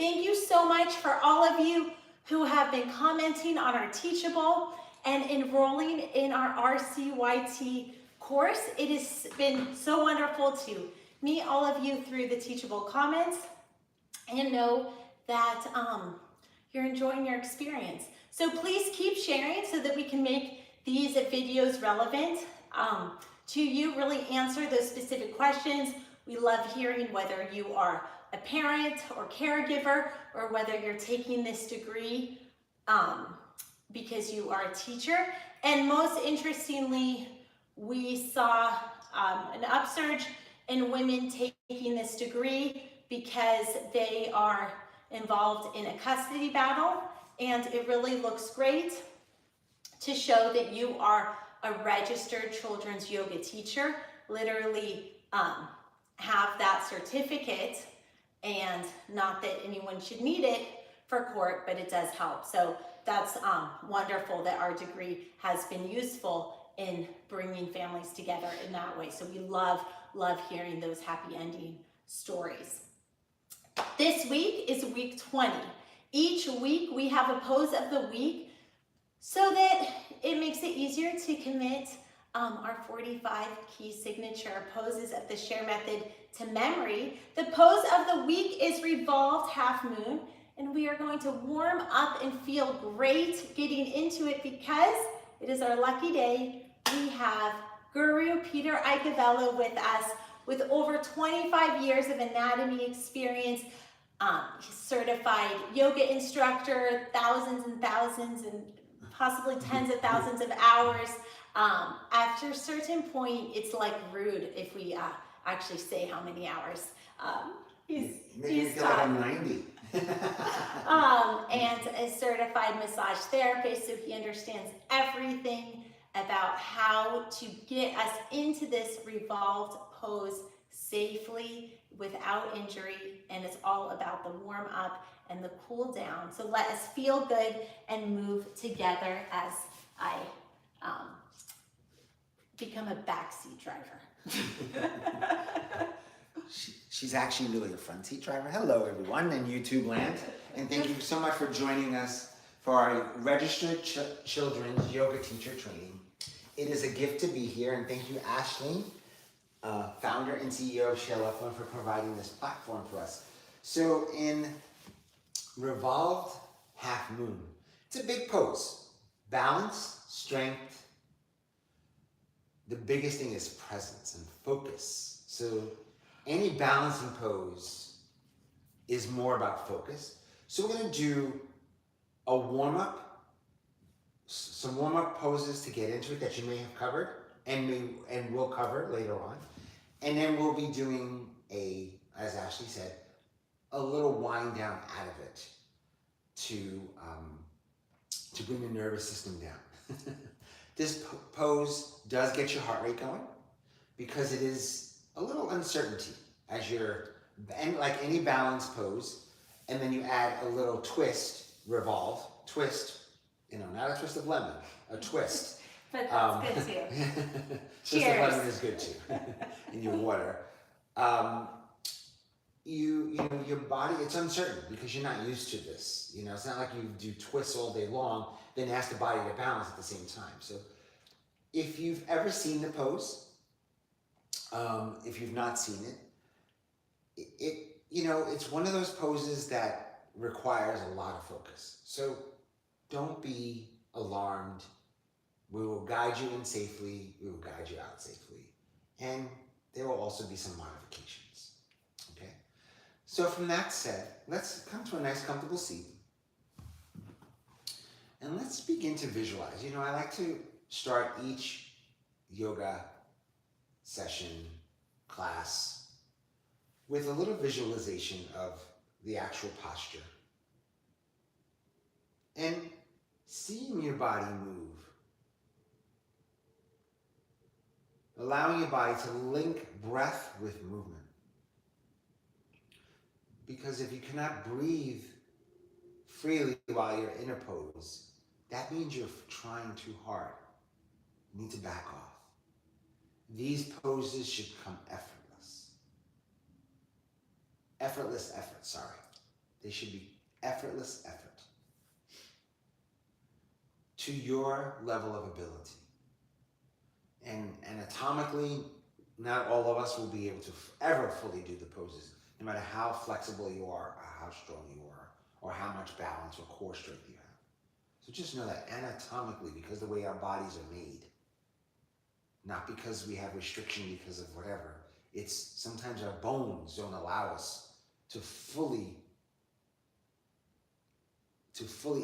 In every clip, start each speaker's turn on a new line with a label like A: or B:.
A: Thank you so much for all of you who have been commenting on our Teachable and enrolling in our RCYT course. It has been so wonderful to meet all of you through the Teachable comments and know that you're enjoying your experience. So please keep sharing so that we can make these videos relevant to you, really answer those specific questions. We love hearing whether you are a parent or caregiver, or whether you're taking this degree because you are a teacher. And most interestingly, we saw an upsurge in women taking this degree because they are involved in a custody battle, and it really looks great to show that you are a registered children's yoga teacher, literally have that certificate, and not that anyone should need it for court, but it does help. So that's wonderful that our degree has been useful in bringing families together in that way. So we love hearing those happy ending stories. This week is week 20. Each week we have a pose of the week so that it makes it easier to commit our 45 key signature poses of the Share method to memory. The pose of the week is Revolved Half Moon, and we are going to warm up and feel great getting into it because it is our lucky day. We have Guru Peter Icavello with us with over 25 years of anatomy experience. He's certified yoga instructor, thousands and thousands and possibly tens of thousands of hours. After a certain point, it's like rude if we actually say how many hours. He's
B: feel like I'm 90.
A: And a certified massage therapist, so he understands everything about how to get us into this revolved pose safely without injury, and it's all about the warm up and the cool down. So let us feel good and move together as I become a backseat driver.
B: She's actually really a front seat driver. Hello everyone in YouTube land, and thank you so much for joining us for our registered children's yoga teacher training. It is a gift to be here, and thank you Ashley, founder and CEO of ShareLove.Fund, for providing this platform for us. So in Revolved Half Moon, it's a big pose. Balance, strength. The biggest thing is presence and focus. So any balancing pose is more about focus. So we're going to do a warm-up, some warm-up poses to get into it that you may have covered and will cover later on. And then we'll be doing as Ashley said, a little wind down out of it to bring the nervous system down. This pose does get your heart rate going because it is a little uncertainty as and like any balance pose, and then you add a little twist, twist, not a twist of lemon, a twist.
A: But that's good too.
B: Twist of lemon is good too, in your water. Your body, it's uncertain because you're not used to this. It's not like you do twists all day long, then ask the body to balance at the same time. So if you've ever seen the pose, if you've not seen it, it's one of those poses that requires a lot of focus. So don't be alarmed. We will guide you in safely. We will guide you out safely. And there will also be some modifications. Okay? So from that said, let's come to a nice comfortable seat. And let's begin to visualize. I like to start each yoga session, class, with a little visualization of the actual posture. And seeing your body move. Allowing your body to link breath with movement. Because if you cannot breathe freely while you're in a pose, that means you're trying too hard. You need to back off. These poses should come effortless. Effortless effort, sorry. They should be effortless effort to your level of ability. And anatomically, not all of us will be able to ever fully do the poses, no matter how flexible you are, or how strong you are, or how much balance or core strength you have. So just know that anatomically, because the way our bodies are made, not because we have restriction because of whatever, it's sometimes our bones don't allow us to fully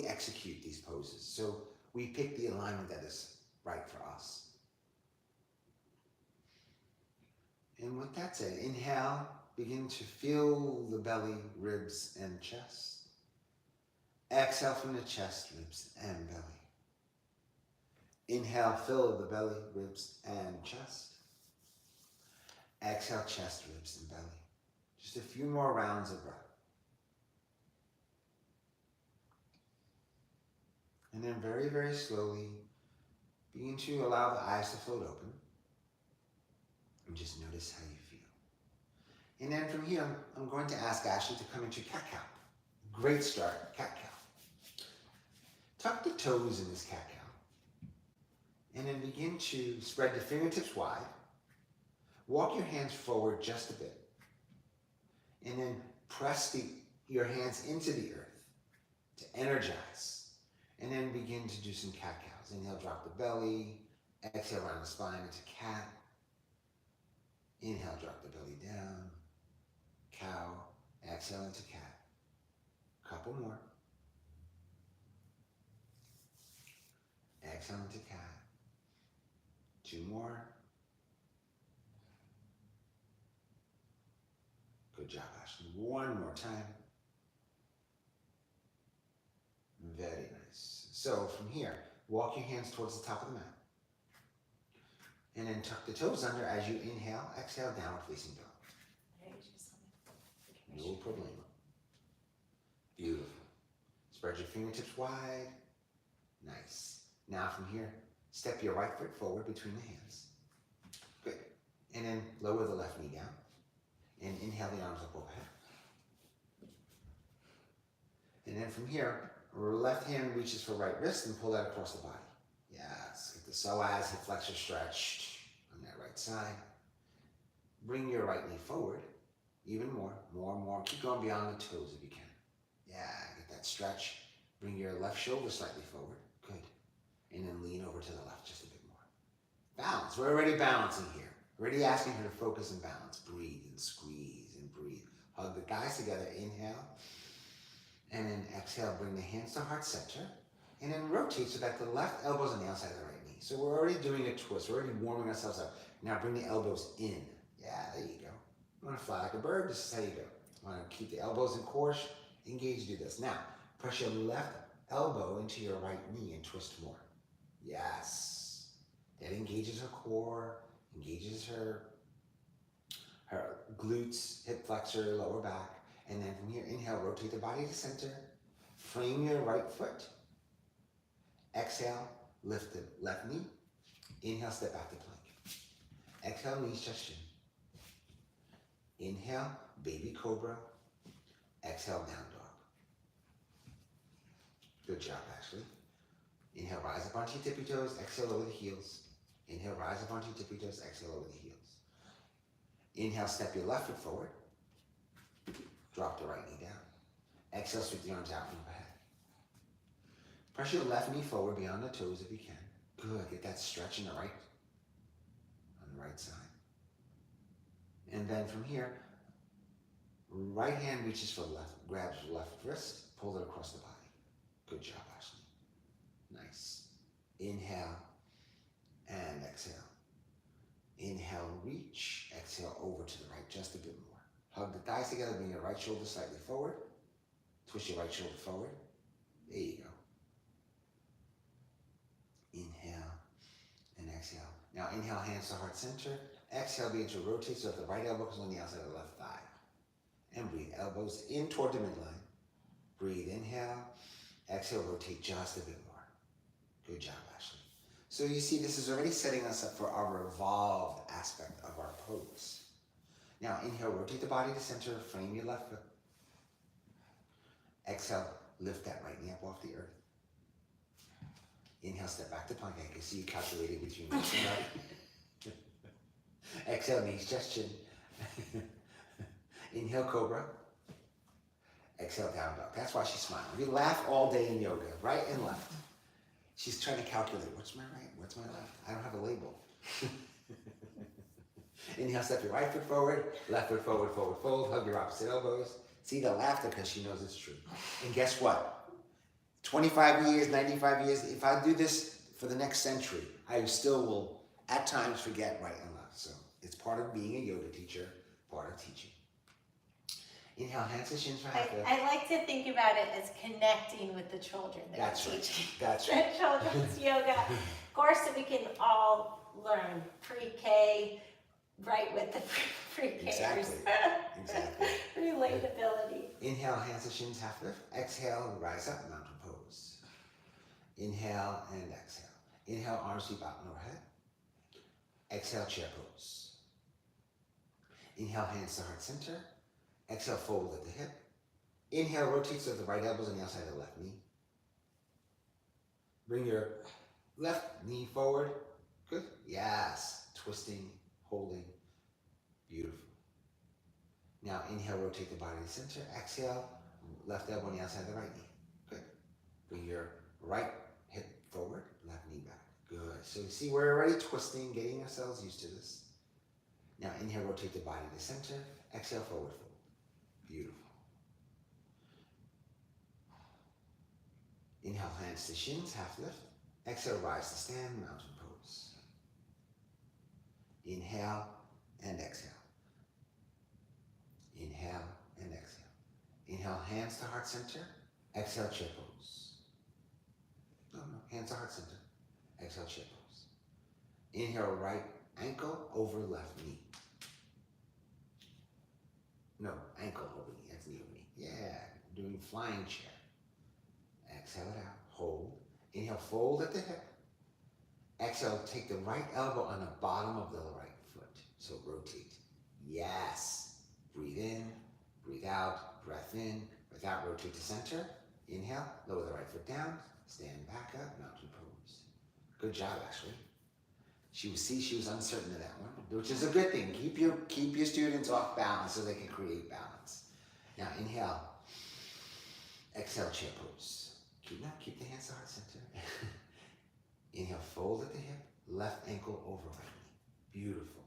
B: execute these poses. So we pick the alignment that is right for us. And with that said, inhale, begin to feel the belly, ribs, and chest. Exhale from the chest, ribs, and belly. Inhale, fill the belly, ribs, and chest. Exhale, chest, ribs, and belly. Just a few more rounds of breath. And then very, very slowly, begin to allow the eyes to float open. And just notice how you feel. And then from here, I'm going to ask Ashley to come into cat-cow. Great start, cat-cow. Tuck the toes in this cat-cow. And then begin to spread the fingertips wide. Walk your hands forward just a bit. And then press your hands into the earth to energize. And then begin to do some cat-cows. Inhale, drop the belly. Exhale, round the spine into cat. Inhale, drop the belly down. Cow. Exhale into cat. Couple more. Exhale into cat. 2 more. Good job, Ashley. 1 more time. Very nice. So from here, walk your hands towards the top of the mat. And then tuck the toes under as you inhale, exhale, downward facing dog. No problem. Beautiful. Spread your fingertips wide. Nice. Now from here, step your right foot forward between the hands. Good. And then lower the left knee down. And inhale the arms up overhead. And then from here, left hand reaches for right wrist and pull that across the body. Yes. Get the psoas, hip flexor stretched on that right side. Bring your right knee forward. Even more. Keep going beyond the toes if you can. Yeah, get that stretch. Bring your left shoulder slightly forward. Good. And then lean over to the left just a bit more. Balance. We're already balancing here. Already asking her to focus and balance. Breathe and squeeze and breathe. Hug the thighs together. Inhale. And then exhale. Bring the hands to heart center. And then rotate so that the left elbow's on the outside of the right knee. So we're already doing a twist. We're already warming ourselves up. Now bring the elbows in. Yeah, there you go. You want to fly like a bird? This is how you go. You want to keep the elbows in course. Engage, do this. Now, press your left elbow into your right knee and twist more. Yes. That engages her core, engages her glutes, hip flexor, lower back. And then from here, inhale, rotate the body to center. Frame your right foot. Exhale, lift the left knee. Inhale, step back to plank. Exhale, knees touch chin. Inhale, baby cobra. Exhale, down dog. Good job, Ashley. Inhale, rise up onto your tippy toes. Exhale, over the heels. Inhale, rise up onto your tippy toes. Exhale, over the heels. Inhale, step your left foot forward. Drop the right knee down. Exhale, sweep the arms out and overhead. Press your left knee forward beyond the toes if you can. Good. Get that stretch on the right side. And then from here, right hand reaches for left, grabs left wrist, pull it across the body. Good job, Ashley. Nice. Inhale and exhale. Inhale, reach. Exhale, over to the right, just a bit more. Hug the thighs together, bring your right shoulder slightly forward. Twist your right shoulder forward. There you go. Inhale and exhale. Now inhale, hands to heart center. Exhale, begin to rotate so that the right elbow is on the outside of the left thigh. And breathe, elbows in toward the midline. Breathe, inhale. Exhale, rotate just a bit more. Good job, Ashley. So you see, this is already setting us up for our revolved aspect of our pose. Now inhale, rotate the body to center, frame your left foot. Exhale, lift that right knee up off the earth. Inhale, step back to plank. I can see you calculating with your knees. Exhale, knees, chest, chin. Inhale, cobra. Exhale, down dog. That's why she's smiling. We laugh all day in yoga, right and left. She's trying to calculate, what's my right, what's my left? I don't have a label. Inhale, step your right foot forward, left foot forward, forward fold, hug your opposite elbows. See the laughter because she knows it's true. And guess what? 25 years, 95 years, if I do this for the next century, I still will at times forget right and left. So it's part of being a yoga teacher, part of teaching. Inhale, hands to shins for half lift.
A: I like to think about it as connecting with the children that
B: That's
A: we're
B: right.
A: teaching.
B: That's right.
A: Children's yoga course that we can all learn. Pre-K, right with the pre-Kers.
B: Exactly.
A: Relatability.
B: Inhale, hands to shins, half lift. Exhale, rise up, mountain pose. Inhale and exhale. Inhale, arms sweep out and overhead. Exhale, chair pose. Inhale, hands to heart center. Exhale, fold at the hip. Inhale, rotate so the right elbow's on the outside of the left knee. Bring your left knee forward. Good. Yes. Twisting, holding. Beautiful. Now inhale, rotate the body to the center. Exhale, left elbow on the outside of the right knee. Good. Bring your right hip forward, left knee back. Good. So you see we're already twisting, getting ourselves used to this. Now inhale, rotate the body to the center. Exhale, forward fold. Beautiful. Inhale, hands to shins, half lift. Exhale, rise to stand, mountain pose. Inhale and exhale. Inhale and exhale. Inhale, hands to heart center. Exhale, chair pose. No, hands to heart center. Exhale, chair pose. Inhale, right ankle over left knee. No, ankle over knee, that's knee over knee. Yeah, doing flying chair. Exhale it out, hold. Inhale, fold at the hip. Exhale, take the right elbow on the bottom of the right foot. So rotate. Yes. Breathe in, breathe out, breath in, breath out, rotate to center. Inhale, lower the right foot down, stand back up, mountain pose. Good job, actually. She was uncertain of that one, which is a good thing. Keep your students off balance so they can create balance. Now inhale, exhale, chair pose. Keep the hands to heart center. Inhale, fold at the hip, left ankle over right knee. Beautiful.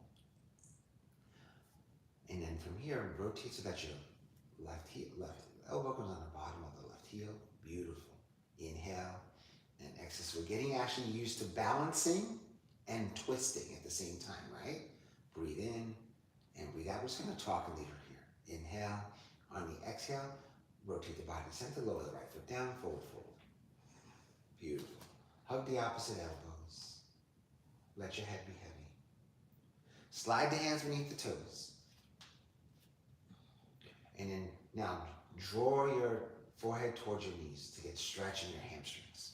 B: And then from here, rotate so that your left elbow comes on the bottom of the left heel. Beautiful. Inhale and exhale. So we're getting actually used to balancing and twisting at the same time, right? Breathe in and breathe out. We're just going to talk and leave her here. Inhale. On the exhale, rotate the body to center, lower the right foot down, forward fold. Beautiful. Hug the opposite elbows. Let your head be heavy. Slide the hands beneath the toes. And then now draw your forehead towards your knees to get stretch in your hamstrings.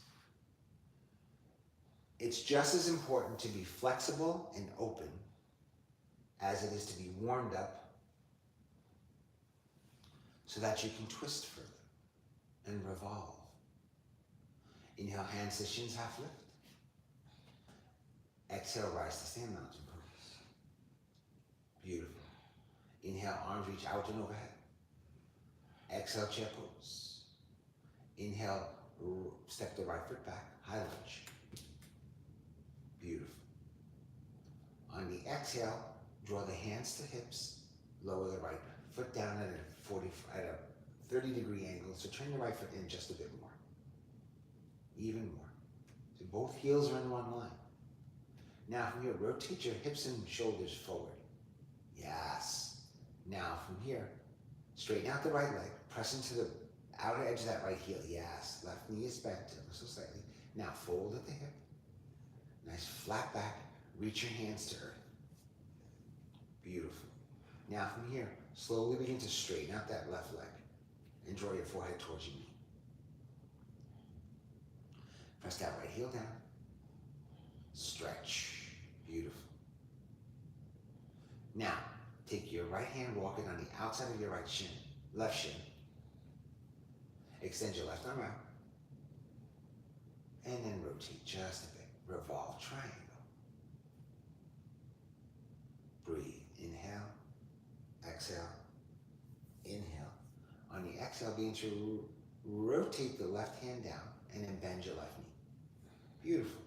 B: It's just as important to be flexible and open as it is to be warmed up so that you can twist further and revolve. Inhale, hands to shins, half lift. Exhale, rise to stand, mountain pose. Beautiful. Inhale, arms reach out and overhead. Exhale, chair pose. Inhale, step the right foot back, high lunge. Beautiful. On the exhale, draw the hands to hips, lower the right foot down at a 30-degree angle. So turn the right foot in just a bit more. Even more. So both heels are in one line. Now from here, rotate your hips and shoulders forward. Yes. Now from here, straighten out the right leg, press into the outer edge of that right heel. Yes. Left knee is bent ever so slightly. Now fold at the hip. Nice flat back. Reach your hands to earth. Beautiful. Now from here, slowly begin to straighten out that left leg and draw your forehead towards your knee. Press that right heel down. Stretch. Beautiful. Now, take your right hand, walk it on the outside of your right shin, left shin. Extend your left arm out. And then rotate just a bit. Revolve triangle. Breathe. Inhale. Exhale. Inhale. On the exhale, begin to rotate the left hand down and then bend your left knee. Beautiful.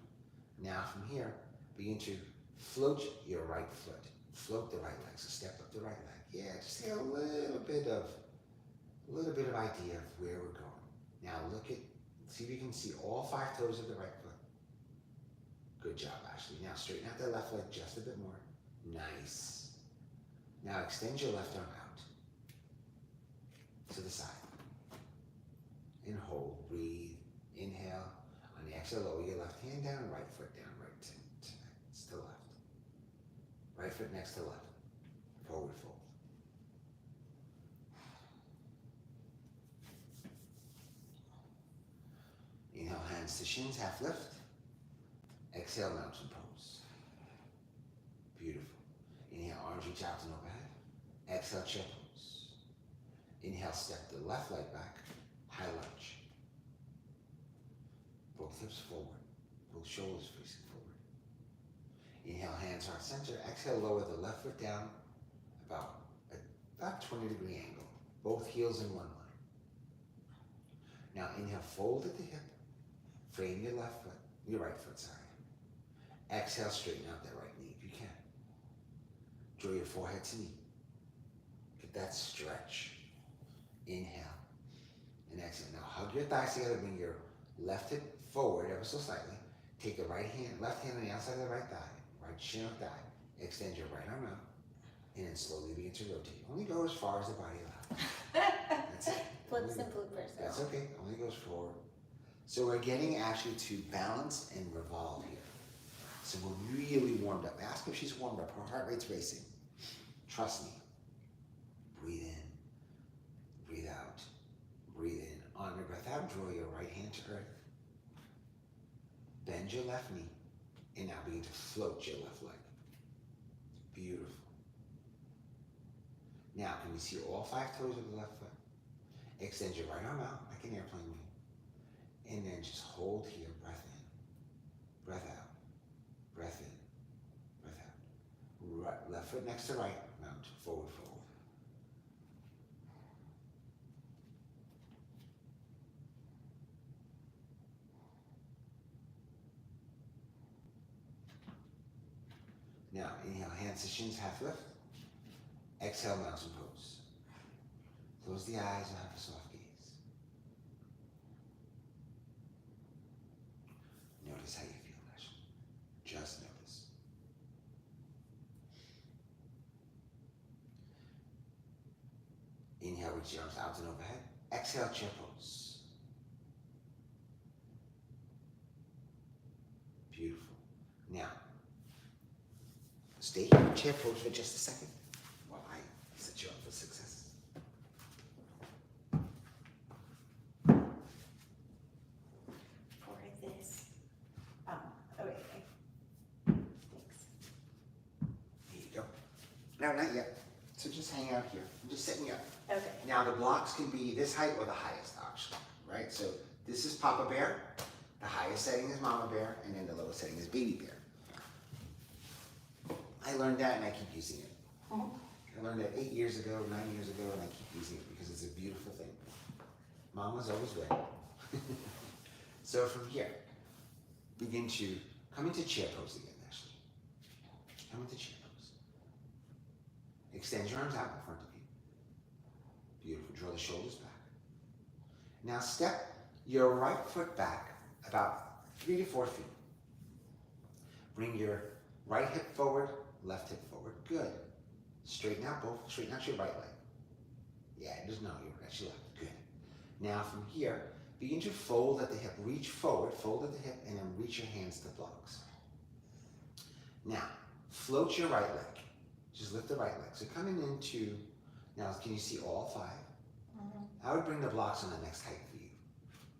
B: Now from here, begin to float your right foot. Float the right leg. So step up the right leg. Yeah, just get a little bit of idea of where we're going. Now see if you can see all 5 toes of the right foot. Good job, Ashley. Now straighten out the left leg just a bit more. Nice. Now extend your left arm out to the side. And hold, breathe, inhale. On the exhale, lower your left hand down, right foot down, right next to left. Right foot next to left. Forward fold. Inhale, hands to shins, half lift. Exhale, mountain pose. Beautiful. Inhale, arms reach out and overhead. Exhale, chair pose. Inhale, step the left leg back, high lunge. Both hips forward, both shoulders facing forward. Inhale, hands heart center. Exhale, lower the left foot down about 20-degree angle. Both heels in one line. Now inhale, fold at the hip. Frame your right foot, sorry. Exhale, straighten out that right knee if you can. Draw your forehead to knee. Get that stretch. Inhale and exhale. Now hug your thighs together, bring your left hip forward ever so slightly. Take the left hand on the outside of the right thigh, right shin or thigh. Extend your right arm out and then slowly begin to rotate. Only go as far as the body allows. That's it.
A: Flips and bloopers.
B: That's okay, only goes forward. So we're getting actually to balance and revolve here. So we're really warmed up. Ask if she's warmed up. Her heart rate's racing. Trust me. Breathe in. Breathe out. Breathe in. On your breath out, draw your right hand to earth. Bend your left knee. And now begin to float your left leg. Beautiful. Now, can we see all 5 toes of the left foot? Extend your right arm out like an airplane wing. And then just hold here, breath in, breath out, breath in, breath out. Left foot next to right, mount, forward fold. Now, inhale, hands to shins, half lift. Exhale, mountain pose. Close the eyes and have a soft gaze. Notice how you feel, Ashley. Just notice. Inhale, reach your arms out and overhead. Exhale, chair pose. Beautiful. Now, stay here in chair pose for just a second while I set you up for success. No, not yet. So just hang out here. I'm just setting you up.
A: Okay.
B: Now the blocks can be this height or the highest option, right? So this is Papa Bear. The highest setting is Mama Bear, and then the lowest setting is Baby Bear. I learned that and I keep using it. I learned that 8 years ago, 9 years ago, and I keep using it because it's a beautiful thing. Mama's always way. So from here, begin to come into chair pose again, Ashley. Come into chair pose. Extend your arms out in front of you. Beautiful. Draw the shoulders back. Now step your right foot back about 3 to 4 feet. Bring your right hip forward, left hip forward. Good. Straighten out your right leg. Yeah, just no, that's your left. Good. Now from here, begin to fold at the hip. Reach forward, fold at the hip, and then reach your hands to blocks. Now, float your right leg. Just lift the right leg. So coming into, now can you see all 5? I would bring the blocks on the next height for you.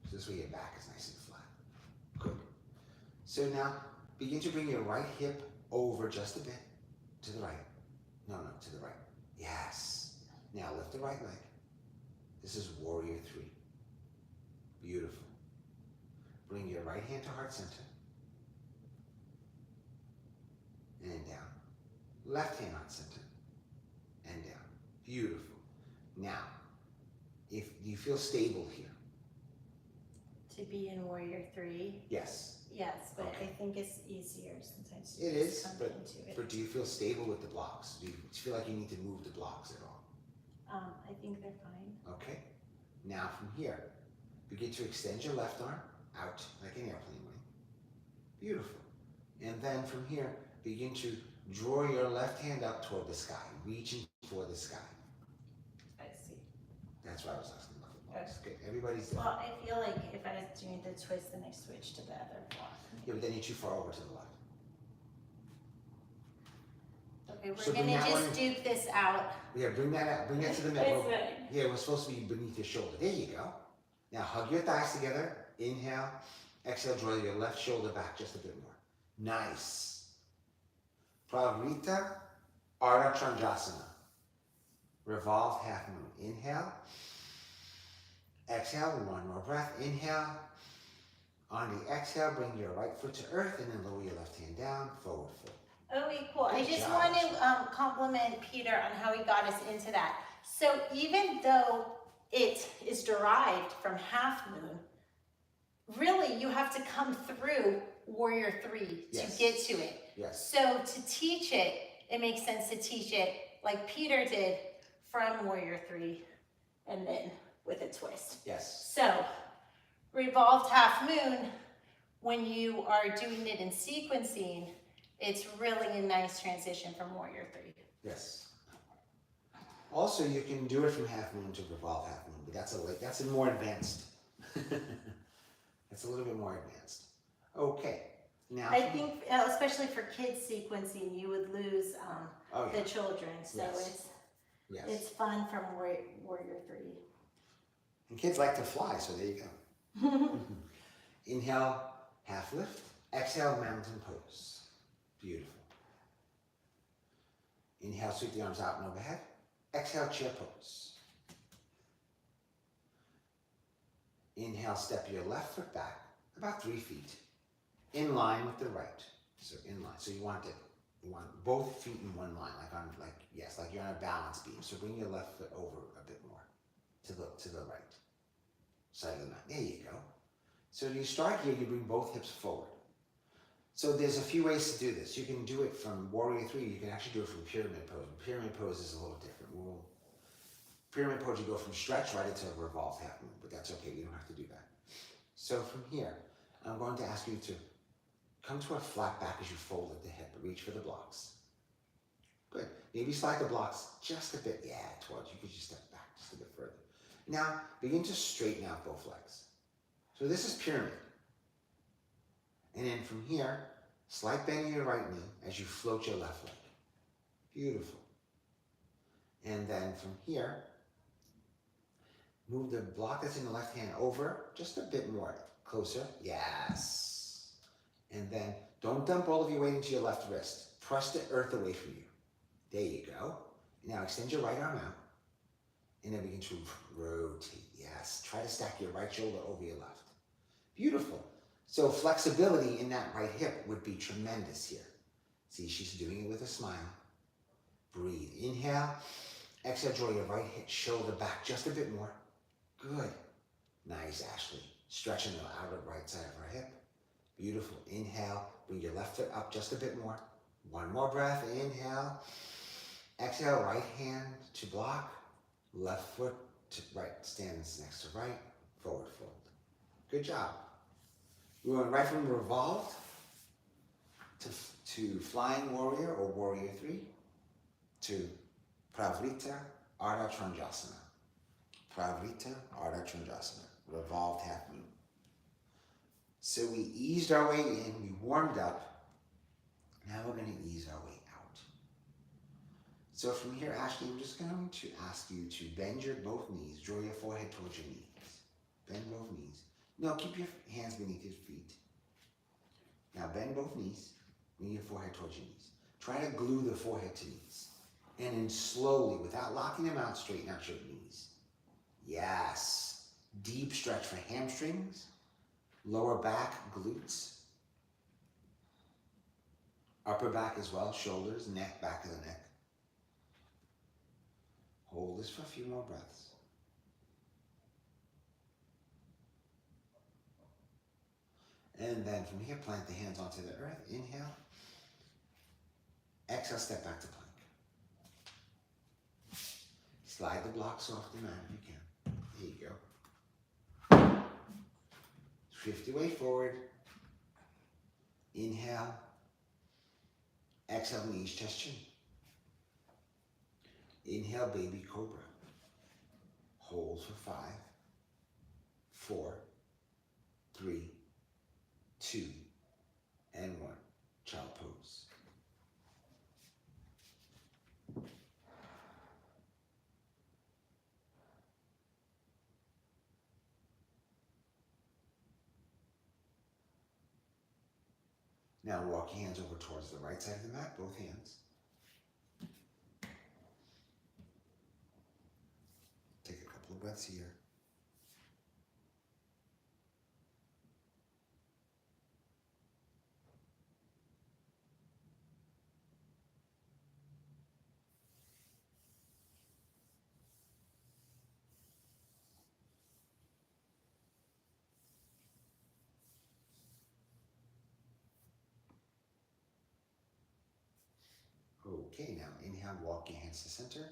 B: So this way your back is nice and flat. Good. So now begin to bring your right hip over just a bit to the right. No, to the right. Yes. Now lift the right leg. This is warrior 3. Beautiful. Bring your right hand to heart center. And down. Left hand heart center. And down. Beautiful. Now, do you feel stable here?
A: To be in Warrior 3?
B: Yes.
A: Yes, but
B: Okay.
A: I think it's easier sometimes to
B: It is,
A: come
B: but,
A: into it.
B: but do you feel stable with the blocks? Do you feel like you need to move the blocks at all?
A: I think they're fine.
B: Okay. Now from here, begin to extend your left arm out like an airplane wing. Beautiful. And then from here, begin to draw your left hand up toward the sky, reaching for the sky.
A: I see.
B: That's why I was asking about the blocks. Good. Everybody's there.
A: Well, I feel like if I was doing the twist, then I switch to the other block.
B: Yeah, but then you're too far over to the left.
A: Okay, we're
B: So bring
A: gonna
B: that
A: just
B: one-
A: duke this out.
B: Yeah, bring that out. Bring that to the
A: It's
B: middle.
A: fine.
B: Yeah, it was supposed to be beneath your shoulder. There you go. Now hug your thighs together. Inhale. Exhale, draw your left shoulder back just a bit more. Nice. Pravrita Ardha Chandrasana. Revolved half moon. Inhale. Exhale, one more breath. Inhale. On the exhale, bring your right foot to earth and then lower your left hand down, forward fold.
A: Okay, cool. I
B: Good
A: just
B: job.
A: want to compliment Peter on how he got us into that. So even though it is derived from half moon, really you have to come through Warrior 3
B: Yes.
A: to get to it.
B: Yes.
A: So to teach it, it makes sense to teach it like Peter did from Warrior 3 and then with a twist.
B: Yes.
A: So, revolved half moon, when you are doing it in sequencing, it's really a nice transition from Warrior 3.
B: Yes. Also, you can do it from half moon to revolve half moon, but that's a more advanced. That's a little bit more advanced. Okay. Now.
A: I think, especially for kids sequencing, you would lose
B: Oh, yeah.
A: the children. So
B: Yes. Yes.
A: it's fun from Warrior 3.
B: And kids like to fly, so there you go. Inhale, half lift. Exhale, mountain pose. Beautiful. Inhale, sweep the arms out and overhead. Exhale, chair pose. Inhale, step your left foot back about 3 feet, in line with the right. So in line. So you want both feet in one line, like you're on a balance beam. So bring your left foot over a bit more to the right side of the mat. There you go. So you start here, you bring both hips forward. So there's a few ways to do this. You can do it from Warrior 3. You can actually do it from Pyramid Pose. Pyramid Pose is a little different. Pyramid Pose, you go from stretch right into a revolved half moon, but that's okay. You don't have to do that. So from here, I'm going to ask you to come to a flat back as you fold at the hip. Reach for the blocks. Good. Maybe slide the blocks just a bit, towards you. Could you step back just a bit further. Now, begin to straighten out both legs. So this is pyramid. And then from here, slight bend in your right knee as you float your left leg. Beautiful. And then from here, move the block that's in the left hand over just a bit more. Closer. Yes. And then don't dump all of your weight into your left wrist. Press the earth away from you. There you go. Now extend your right arm out. And then begin to rotate. Yes. Try to stack your right shoulder over your left. Beautiful. So flexibility in that right hip would be tremendous here. See, she's doing it with a smile. Breathe. Inhale. Exhale, draw your right hip shoulder back just a bit more. Good. Nice, Ashley. Stretching the outer right side of her hip. Beautiful. Inhale. Bring your left foot up just a bit more. One more breath. Inhale. Exhale, right hand to block. Left foot to right. Stands next to right. Forward fold. Good job. We went right from revolved to flying warrior or warrior 3 to Pravrita Ardha Chandrasana. Pravrita Ardha Chandrasana. Revolved half moon. So we eased our way in, we warmed up. Now we're going to ease our way out. So from here, Ashley, I'm just going to ask you to bend your both knees, draw your forehead towards your knees. Bend both knees. No, keep your hands beneath your feet. Now bend both knees, bring your forehead towards your knees. Try to glue the forehead to knees. And then slowly, without locking them out, straighten out your knees. Yes. Deep stretch for hamstrings, lower back, glutes, upper back as well, shoulders, neck, back of the neck. Hold this for a few more breaths. And then from here, plant the hands onto the earth. Inhale. Exhale, step back to plank. Slide the blocks off the mat if you can. There you go. Shift your way forward. Inhale. Exhale, knees, chest, chin. Inhale, baby cobra. Hold for 5, 4, 3, 2, and 1. Child pose. Now walk your hands over towards the right side of the mat, both hands. Take a couple of breaths here. Okay, now inhale, walk your hands to center.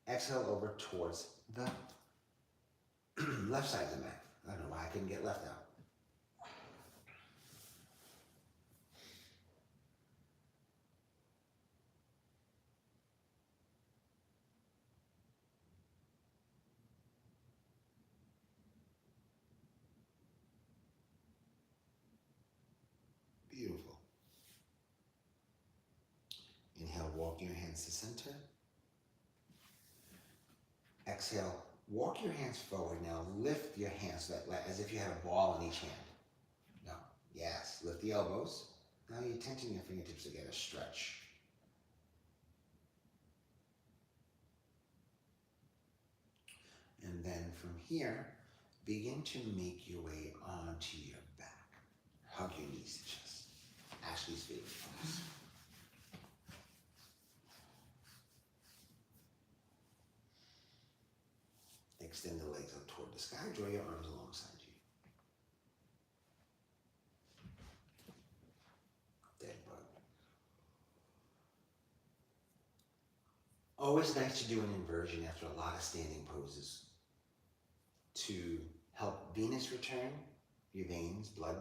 B: Exhale over towards the left side of the mat. I don't know why I couldn't get left out. Beautiful. Inhale, walk your hands to center. Exhale, walk your hands forward. Now lift your hands as if you had a ball in each hand. No, yes, lift the elbows. Now you're tenting your fingertips to get a stretch. And then from here, begin to make your way onto your back. Hug your knees to chest. Ashley's favorite pose. Extend the legs up toward the sky. Draw your arms alongside you. Dead bug. Always nice to do an inversion after a lot of standing poses to help venous return, your veins, blood,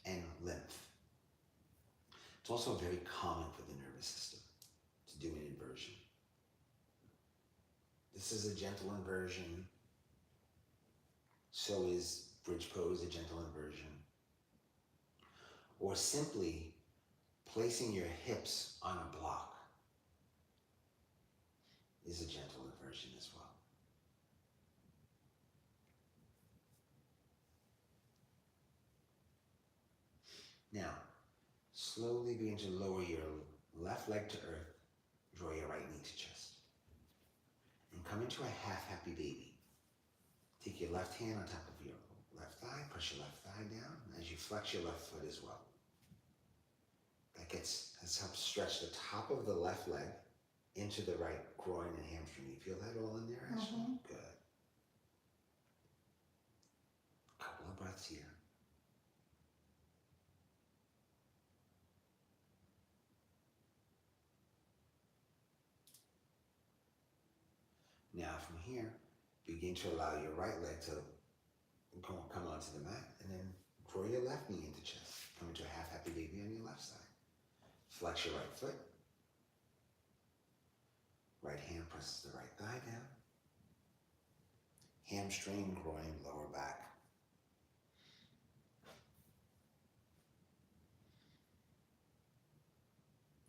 B: and lymph. It's also very common for the nervous system to do an inversion. This is a gentle inversion. So is bridge pose a gentle inversion. Or simply placing your hips on a block is a gentle inversion as well. Now, slowly begin to lower your left leg to earth. Draw your right knee to chest. And come into a half happy baby. Take your left hand on top of your left thigh, push your left thigh down as you flex your left foot as well. Has helped stretch the top of the left leg into the right groin and hamstring. You feel that all in there, Ashley? Mm-hmm. Good. A couple of breaths here. Now from here, begin to allow your right leg to come onto the mat and then draw your left knee into chest. Come into a half happy baby on your left side. Flex your right foot. Right hand presses the right thigh down. Hamstring, groin, lower back.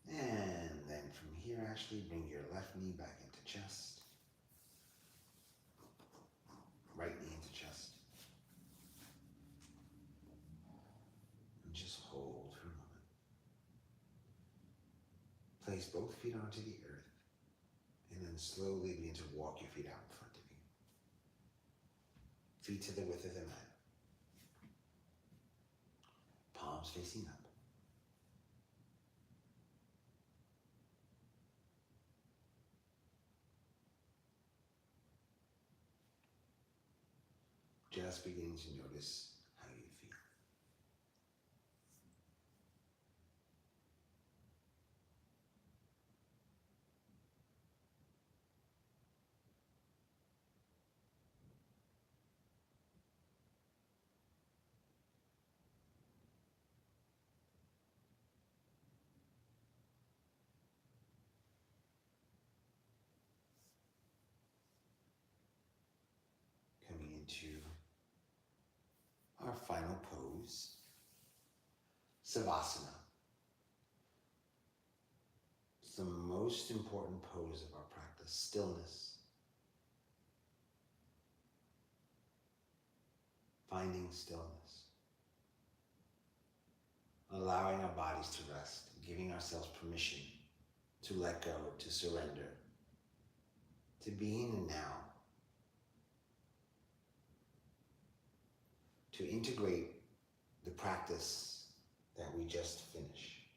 B: And then from here, Ashley, bring your left knee back into chest. Right knee into chest. And just hold for a moment. Place both feet onto the earth. And then slowly begin to walk your feet out in front of you. Feet to the width of the mat. Palms facing up. Just beginning to notice how you feel. Coming into our final pose, Savasana. It's the most important pose of our practice, stillness. Finding stillness. Allowing our bodies to rest, giving ourselves permission to let go, to surrender, to be in the now, to integrate the practice that we just finished.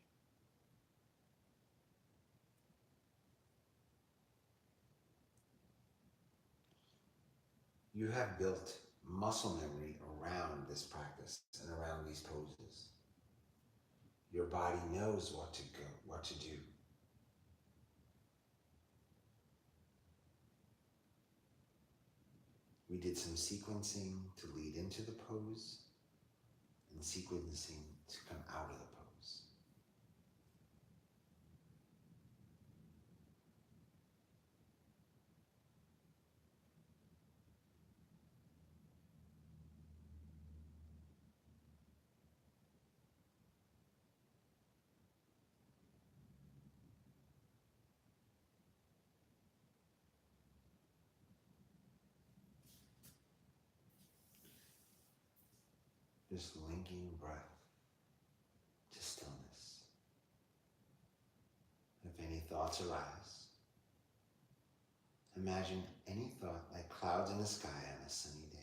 B: You have built muscle memory around this practice and around these poses. Your body knows what to do. We did some sequencing to lead into the pose and sequencing to come out of the pose. Just linking breath to stillness. If any thoughts arise, imagine any thought like clouds in the sky on a sunny day.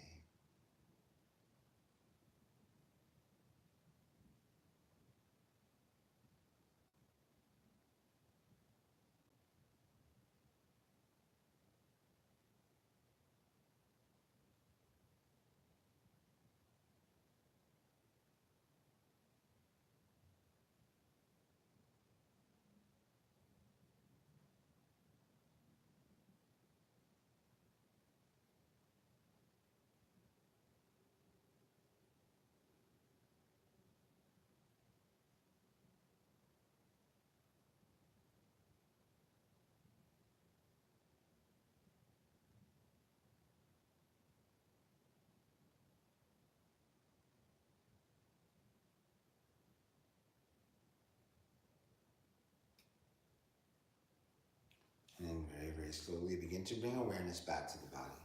B: And then very, very slowly begin to bring awareness back to the body.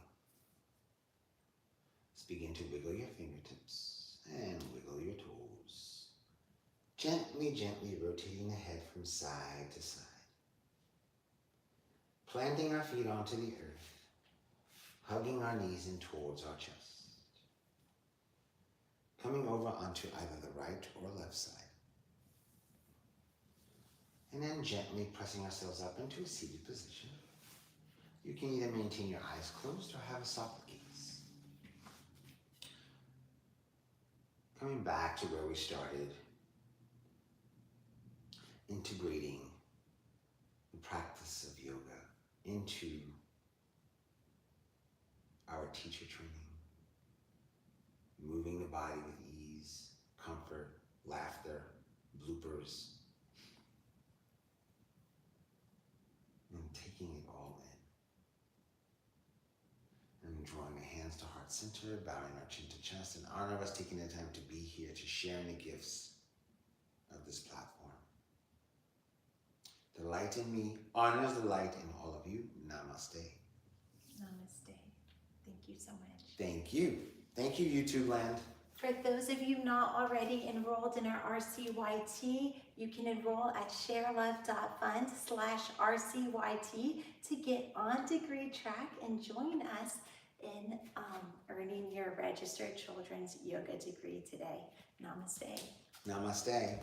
B: Let's begin to wiggle your fingertips and wiggle your toes. Gently, gently rotating the head from side to side. Planting our feet onto the earth, hugging our knees in towards our chest. Coming over onto either the right or left side. And then gently pressing ourselves up into a seated position. You can either maintain your eyes closed or have a soft gaze. Coming back to where we started, integrating the practice of yoga into our teacher training. Moving the body with ease, comfort, laughter, bloopers, and taking it all in. And drawing the hands to heart center, bowing our chin to chest, in honor of us taking the time to be here to share in the gifts of this platform. The light in me honors the light in all of you. Namaste.
A: Namaste. Thank you so much.
B: Thank you. Thank you, YouTube land.
A: For those of you not already enrolled in our RCYT, you can enroll at ShareLove.Fund /RCYT to get on degree track and join us in earning your registered children's yoga degree today. Namaste.
B: Namaste.